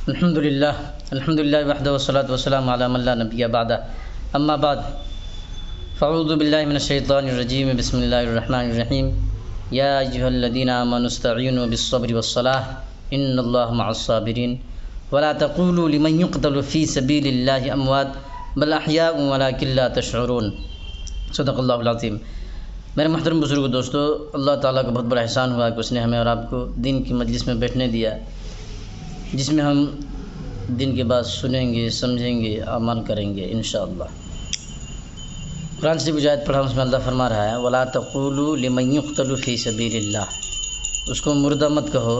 الحمد للہ وحدہ والصلاۃ والسلام علی من لا نبی بعدہ اما بعد فاعوذ باللہ من الشیطان الرجیم بسم اللہ الرحمن الرحیم یا ایھا الذین آمنوا استعینوا بالصبر والصلاۃ ان اللہ مع الصابرین ولا تقولوا لمن يقتل فی سبیل اللہ اموات بل احیاء ولکن لا تشعرون۔ صدق اللہ العظیم۔ میرے محترم بزرگ دوستو، اللہ تعالیٰ کا بہت بڑا احسان ہوا کہ اس نے ہمیں اور آپ کو دین کی مجلس میں بیٹھنے دیا، جس میں ہم دین کی بات سنیں گے، سمجھیں گے، عمل کریں گے انشاءاللہ۔ قرآن سے آیت پڑھا، اس میں اللہ فرما رہا ہے وَلَا تَقُولُوا لِمَن يُقْتَلُ فِي سَبِيلِ اللَّهِ، اس کو مردہ مت کہو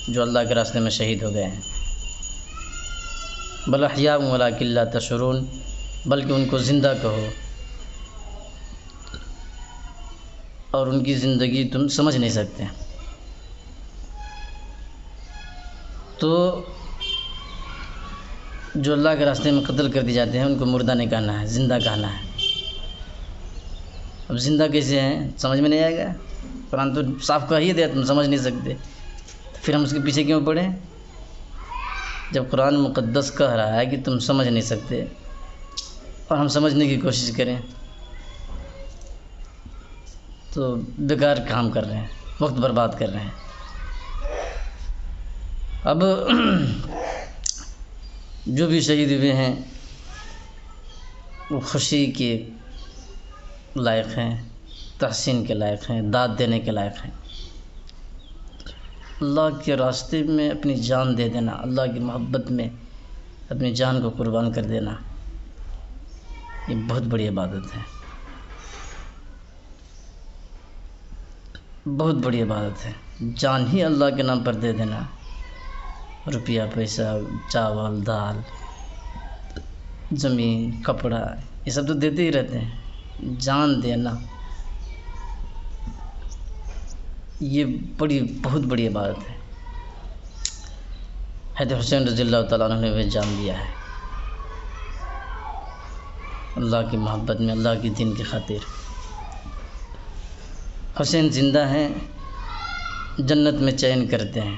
جو اللہ کے راستے میں شہید ہو گئے ہیں، بل احیاء وَلَکِن لَا تَشْعُرُونَ، بلکہ ان کو زندہ کہو اور ان کی زندگی تم سمجھ نہیں سکتے۔ تو جو اللہ کے راستے میں قتل کر دی جاتے ہیں ان کو مردہ نہیں کہنا ہے، زندہ کہنا ہے۔ اب زندہ کیسے ہیں سمجھ میں نہیں آئے گا، قرآن تو صاف کہہ ہی دیا تم سمجھ نہیں سکتے، پھر ہم اس کے پیچھے کیوں پڑھیں؟ جب قرآن مقدس کہہ رہا ہے کہ تم سمجھ نہیں سکتے اور ہم سمجھنے کی کوشش کریں تو بیکار کام کر رہے ہیں، وقت برباد کر رہے ہیں۔ اب جو بھی شہید ہوئے ہیں وہ خوشی کے لائق ہیں، تحسین کے لائق ہیں، داد دینے کے لائق ہیں۔ اللہ کے راستے میں اپنی جان دے دینا، اللہ کی محبت میں اپنی جان کو قربان کر دینا، یہ بہت بڑی عبادت ہے، بہت بڑی عبادت ہے۔ جان ہی اللہ کے نام پر دے دینا، روپیہ پیسہ، چاول دال، زمین، کپڑا، یہ سب تو دیتے ہی رہتے ہیں، جان دینا یہ بہت بڑی عبادت ہے۔ حضرت حسین رضی اللہ تعالیٰ عنہ نے وہ جان دیا ہے اللہ کی محبت میں، اللہ کے دین کی خاطر۔ حسین زندہ ہیں، جنت میں چین کرتے ہیں،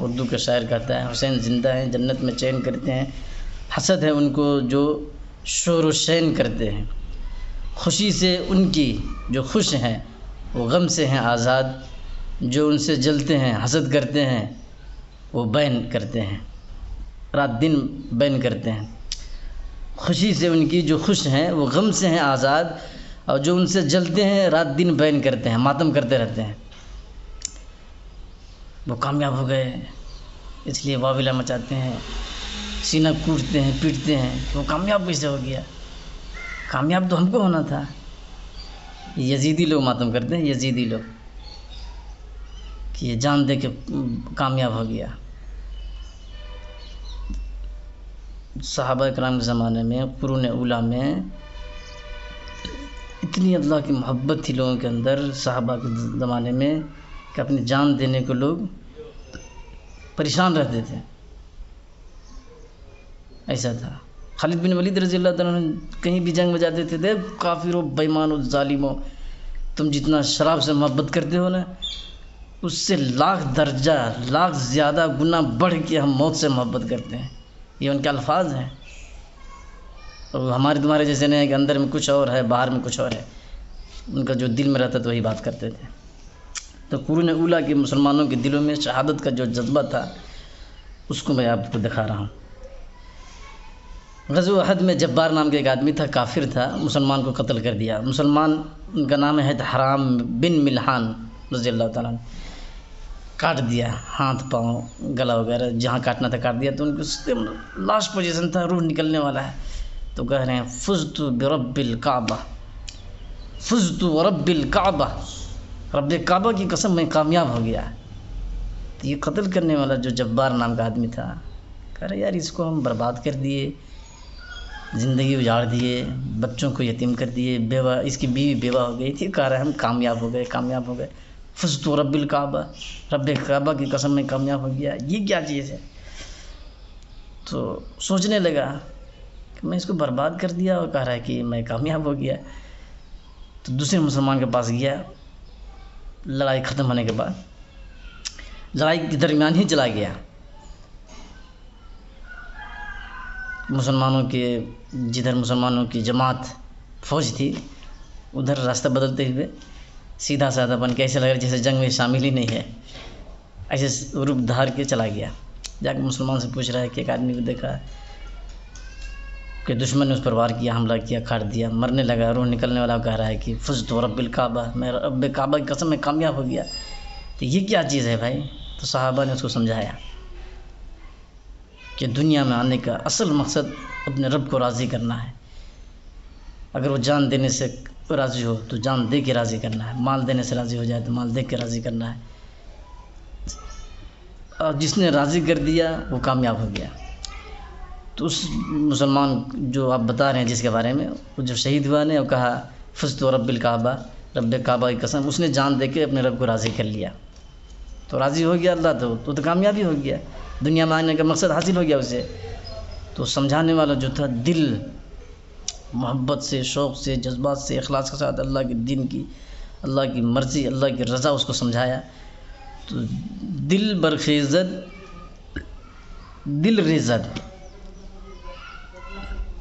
اردو کا شاعر کہتا ہے حسین زندہ ہیں، جنت میں چین کرتے ہیں، حسد ہے ان کو جو شور و شین کرتے ہیں، خوشی سے ان کی جو خوش ہیں وہ غم سے ہیں آزاد، جو ان سے جلتے ہیں حسد کرتے ہیں وہ بین کرتے ہیں، رات دن بین کرتے ہیں۔ خوشی سے ان کی جو خوش ہیں وہ غم سے ہیں آزاد، اور جو ان سے جلتے ہیں رات دن بین کرتے ہیں، ماتم کرتے رہتے ہیں۔ وہ کامیاب ہو گئے اس لیے واویلا مچاتے ہیں، سینہ کوٹتے ہیں، پیٹتے ہیں کہ وہ کامیاب کیسے ہو گیا، کامیاب تو ہم کو ہونا تھا۔ یزیدی لوگ ماتم کرتے ہیں، یزیدی لوگ، کہ یہ جان دے کے کامیاب ہو گیا۔ صحابہ کرام کے زمانے میں، قرون اولیٰ میں اتنی اللہ کی محبت تھی لوگوں کے اندر، صحابہ کے زمانے میں، کہ اپنی جان دینے کو لوگ پریشان رہتے تھے، ایسا تھا۔ خالد بن ولید رضی اللہ تعالیٰ عنہ کہیں بھی جنگ میں جاتے تھے، دیکھ کافروں، بےمانوں، ظالموں، تم جتنا شراب سے محبت کرتے ہو نا، اس سے لاکھ درجہ، لاکھ زیادہ گنا بڑھ کے ہم موت سے محبت کرتے ہیں۔ یہ ان کے الفاظ ہیں، اور ہمارے تمہارے جیسے نہیں ہے کہ اندر میں کچھ اور ہے باہر میں کچھ اور ہے، ان کا جو دل میں رہتا تو وہی بات کرتے تھے۔ تو قرون اولیٰ کے مسلمانوں کے دلوں میں شہادت کا جو جذبہ تھا اس کو میں آپ کو دکھا رہا ہوں۔ غزوہ احد میں جبار نام کا ایک آدمی تھا، کافر تھا، مسلمان کو قتل کر دیا۔ مسلمان، ان کا نام ہے حرام بن ملحان رضی اللہ تعالیٰ عنہ، کاٹ دیا ہاتھ پاؤں گلا وغیرہ، جہاں کاٹنا تھا کاٹ دیا۔ تو ان کو لاسٹ پوزیشن تھا، روح نکلنے والا ہے، تو کہہ رہے ہیں فزت برب الکعبہ، فزت ورب الکعبہ، رب کعبہ کی قسم میں کامیاب ہو گیا۔ تو یہ قتل کرنے والا جو جبار نام کا آدمی تھا، کہہ رہے یار اس کو ہم برباد کر دیے، زندگی اجاڑ دیے، بچوں کو یتیم کر دیے، بیوہ، اس کی بیوی بیوہ ہو گئی تھی، کہہ رہے ہم کامیاب ہو گئے، کامیاب ہو گئے، فزت رب الکعبہ، رب کعبہ کی قسم میں کامیاب ہو گیا، یہ کیا چیز ہے؟ تو سوچنے لگا کہ میں اس کو برباد کر دیا اور کہہ رہا ہے کہ میں کامیاب ہو گیا۔ تو دوسرے مسلمان کے پاس گیا، لڑائی ختم ہونے کے بعد لڑائی کے درمیان ہی چلا گیا، مسلمانوں کے جدھر مسلمانوں کی جماعت فوج تھی ادھر راستہ بدلتے ہوئے سیدھا سادہ بن کے ایسے لگ رہا جیسے جنگ میں شامل ہی نہیں ہے، ایسے روپ دھار کے چلا گیا۔ جا کے مسلمان سے پوچھ رہا ہے کہ ایک آدمی کو دیکھا کہ دشمن نے اس پر وار کیا، حملہ کیا، کاٹ دیا، مرنے لگا، روح نکلنے والا کہہ رہا ہے کہ فزت رب الکعبہ، میں رب کعبہ کی قسم میں کامیاب ہو گیا۔ تو یہ کیا چیز ہے بھائی؟ تو صحابہ نے اس کو سمجھایا کہ دنیا میں آنے کا اصل مقصد اپنے رب کو راضی کرنا ہے۔ اگر وہ جان دینے سے راضی ہو تو جان دے کے راضی کرنا ہے، مال دینے سے راضی ہو جائے تو مال دے کے راضی کرنا ہے، اور جس نے راضی کر دیا وہ کامیاب ہو گیا۔ تو اس مسلمان جو آپ بتا رہے ہیں جس کے بارے میں، وہ جو شہید ہوا نے وہ کہا فزت رب الکعبہ، رب کعبہ کی قسم، اس نے جان دے کے اپنے رب کو راضی کر لیا، تو راضی ہو گیا اللہ، تو کامیابی ہو گیا، دنیا میں آنے کا مقصد حاصل ہو گیا اسے۔ تو سمجھانے والا جو تھا دل محبت سے، شوق سے، جذبات سے، اخلاص کے ساتھ اللہ کے دین کی، اللہ کی مرضی، اللہ کی رضا اس کو سمجھایا، تو دل برخیزد دل ریزد،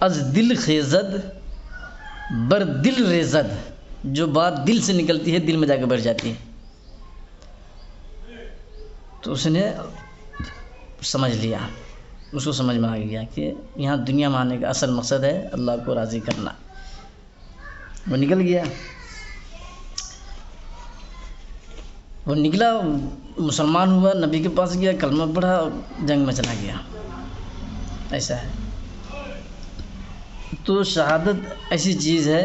از دل خیزد بر دل ریزد، جو بات دل سے نکلتی ہے دل میں جا کے بیٹھ جاتی ہے۔ تو اس نے سمجھ لیا، اس کو سمجھ میں آ گیا کہ یہاں دنیا میں آنے کا اصل مقصد ہے اللہ کو راضی کرنا۔ وہ نکل گیا، وہ نکلا، مسلمان ہوا، نبی کے پاس گیا، کلمہ پڑھا اور جنگ میں چلا گیا۔ ایسا ہے۔ تو شہادت ایسی چیز ہے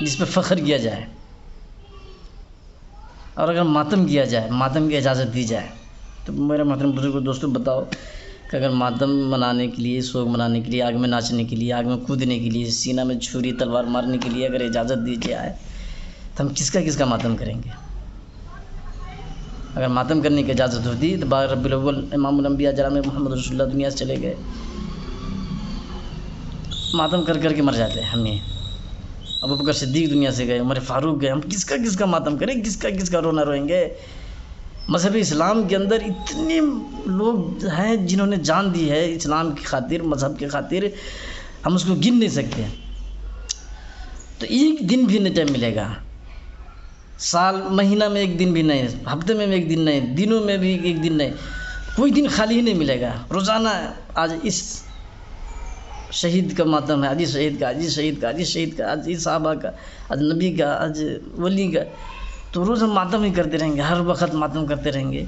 جس پہ فخر کیا جائے، اور اگر ماتم کیا جائے، ماتم کی اجازت دی جائے، تو میرے محترم بزرگوں دوستوں بتاؤ کہ اگر ماتم منانے کے لیے، سوگ منانے کے لیے، آگ میں ناچنے کے لیے، آگ میں کودنے کے لیے، سینہ میں چھری تلوار مارنے کے لیے اگر اجازت دی جائے تو ہم کس کا ماتم کریں گے؟ اگر ماتم کرنے کی اجازت ہوتی تو باغ ربیع الاول امام الانبیاء جناب محمد رسول اللہ دنیا سے چلے گئے، ماتم کر کر کے مر جاتے ہم یہ۔ ابوبکر صدیق دنیا سے گئے، عمر فاروق گئے، ہم کس کا ماتم کریں، کس کا رونا روئیں گے؟ مذہب اسلام کے اندر اتنے لوگ ہیں جنہوں نے جان دی ہے اسلام کی خاطر، مذہب کی خاطر، ہم اس کو گن نہیں سکتے۔ تو ایک دن بھی نہیں ٹائم ملے گا، سال مہینہ میں ایک دن بھی نہیں، ہفتے میں ایک دن نہیں، دنوں میں بھی ایک دن نہیں، کوئی دن خالی ہی نہیں ملے گا۔ روزانہ آج اس شہید کا ماتم ہے، آج اس شہید کا، آج اس شہید کا، آج اس شہید کا، آج اس صحابہ کا، آج نبی کا، آج ولی کا، تو روز ہم ماتم ہی کرتے رہیں گے، ہر وقت ماتم کرتے رہیں گے،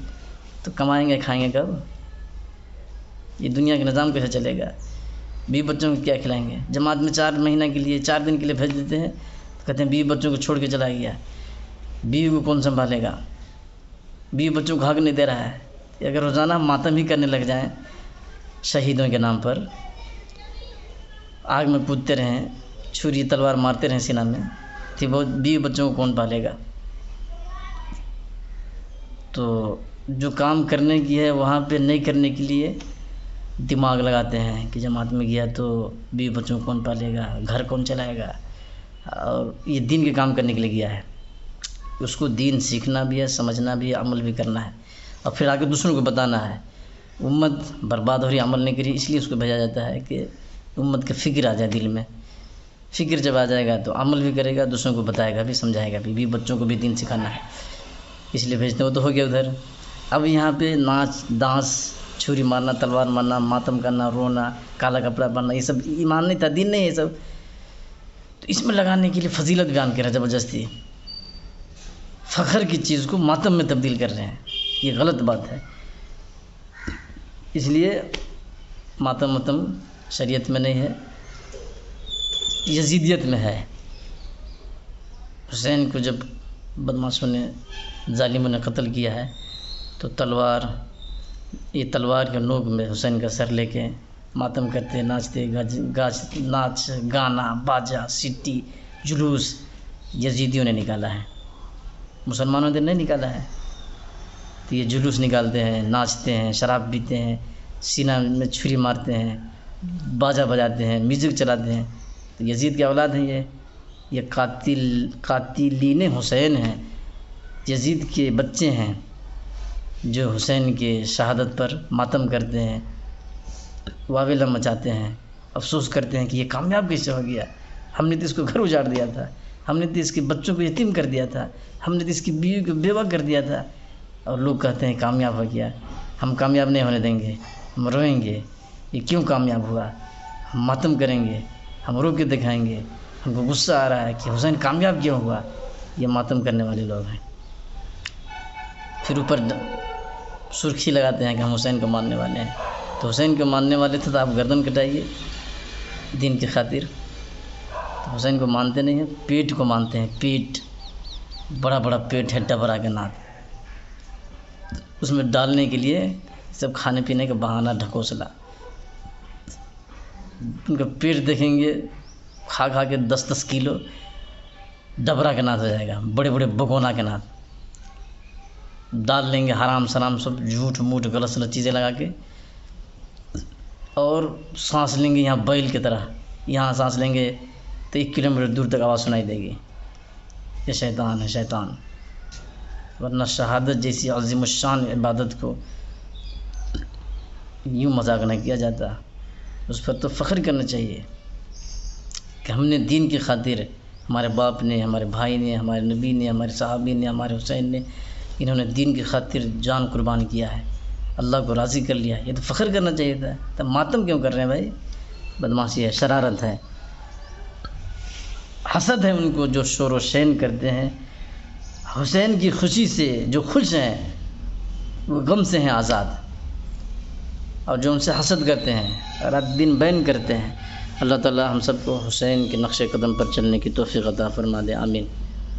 تو کمائیں گے کھائیں گے کب؟ یہ دنیا کا نظام کیسے چلے گا؟ بیوی بچوں کو کیا کھلائیں گے؟ جماعت میں 4 مہینہ کے لیے، 4 دن کے لیے بھیج دیتے ہیں، تو کہتے ہیں بیوی بچوں کو چھوڑ کے چلا گیا، بیوی کو کون سنبھالے گا؟ بیوی بچوں کو حق نہیں دے رہا ہے۔ اگر روزانہ ماتم ہی کرنے لگ جائیں شہیدوں کے نام پر، آگ میں کودتے رہیں، چھری تلوار مارتے رہیں سینہ میں، تو وہ بیوی بچوں کو کون پالے گا؟ تو جو کام کرنے کی ہے وہاں پہ نہیں کرنے کے لیے دماغ لگاتے ہیں کہ جماعت میں گیا تو بیوی بچوں کو کون پالے گا، گھر کون چلائے گا، اور یہ دین کے کام کرنے کے لیے گیا ہے، اس کو دین سیکھنا بھی ہے، سمجھنا بھی ہے، عمل بھی کرنا ہے، اور پھر آگے دوسروں کو بتانا ہے۔ امت برباد ہو رہی ہے عمل نہیں کری، اس لیے اس کو بھیجا جاتا ہے کہ امت کا فکر آ جائے دل میں، فکر جب آ جائے گا تو عمل بھی کرے گا، دوسروں کو بتائے گا بھی، سمجھائے گا بھی، بچوں کو بھی دین سکھانا ہے، اس لیے بھیجتے ہیں۔ وہ تو ہو گیا ادھر۔ اب یہاں پہ ناچ ڈانس، چھری مارنا، تلوار مارنا، ماتم کرنا، رونا، کالا کپڑا پہننا، یہ سب ایمان نہیں تھا، دین نہیں ہے یہ سب، تو اس میں لگانے کے لیے فضیلت بیان کر رہے ہیں زبردستی، فخر کی چیز کو ماتم میں تبدیل کر رہے ہیں، یہ غلط بات ہے۔ اس لیے ماتم شریعت میں نہیں ہے، یزیدیت میں ہے۔ حسین کو جب بدماشوں نے، ظالموں نے قتل کیا ہے تو یہ تلوار کے نوک میں حسین کا سر لے کے ماتم کرتے، ناچتے، ناچ گانا باجا سٹی جلوس یزیدیوں نے نکالا ہے، مسلمانوں نے نہیں نکالا ہے۔ تو یہ جلوس نکالتے ہیں، ناچتے ہیں، شراب پیتے ہیں، سینہ میں چھری مارتے ہیں، باجا بجاتے ہیں، میوزک چلاتے ہیں، تو یزید کی اولاد ہیں یہ قاتلین حسین ہیں، یزید کے بچے ہیں جو حسین کے شہادت پر ماتم کرتے ہیں، واویلا مچاتے ہیں، افسوس کرتے ہیں کہ یہ کامیاب کیسے ہو گیا، ہم نے تو اس کو گھر اجاڑ دیا تھا، ہم نے تو اس کے بچوں کو یتیم کر دیا تھا، ہم نے تو اس کی بیوی کو بیوہ کر دیا تھا، اور لوگ کہتے ہیں کامیاب ہو گیا۔ ہم کامیاب نہیں ہونے دیں گے، ہم روئیں گے، یہ کیوں کامیاب ہوا، ہم ماتم کریں گے، ہم رو کے دکھائیں گے، ہم کو غصہ آ رہا ہے کہ حسین کامیاب کیوں ہوا۔ یہ ماتم کرنے والے لوگ ہیں۔ پھر اوپر سرخی لگاتے ہیں کہ ہم حسین کو ماننے والے ہیں۔ تو حسین کو ماننے والے تھے تو آپ گردن کٹائیے دین کی خاطر۔ تو حسین کو مانتے نہیں ہیں، پیٹ کو مانتے ہیں، پیٹ، بڑا بڑا پیٹ ہے ڈبرا کے نات، اس میں ڈالنے کے لیے سب کھانے پینے کا بہانہ ڈھکوسلا۔ ان کا پیٹ دیکھیں گے کھا کھا کے 10-10 کلو ڈبرا کے نات ہو جائے گا، بڑے بڑے بگونا کے نات ڈال لیں گے، حرام سلام سب جھوٹ موٹ غلط سلط چیزیں لگا کے، اور سانس لیں گے یہاں بیل کی طرح، یہاں سانس لیں گے تو 1 کلومیٹر دور تک آواز سنائی دے گی، یہ شیطان ہے شیطان۔ ورنہ شہادت جیسی عظیم الشان عبادت کو یوں مذاق نہ کیا جاتا، اس پر تو فخر کرنا چاہیے کہ ہم نے دین کی خاطر، ہمارے باپ نے، ہمارے بھائی نے، ہمارے نبی نے، ہمارے صحابی نے، ہمارے حسین نے، انہوں نے دین کی خاطر جان قربان کیا ہے، اللہ کو راضی کر لیا، یہ تو فخر کرنا چاہیے تھا۔ تب ماتم کیوں کر رہے ہیں بھائی؟ بدماشی ہے، شرارت ہے، حسد ہے ان کو جو شور و شین کرتے ہیں۔ حسین کی خوشی سے جو خوش ہیں وہ غم سے ہیں آزاد، اور جو ان سے حسد کرتے ہیں رات دن بین کرتے ہیں۔ اللہ تعالی ہم سب کو حسین کے نقش قدم پر چلنے کی توفیق عطا فرما دے، آمین۔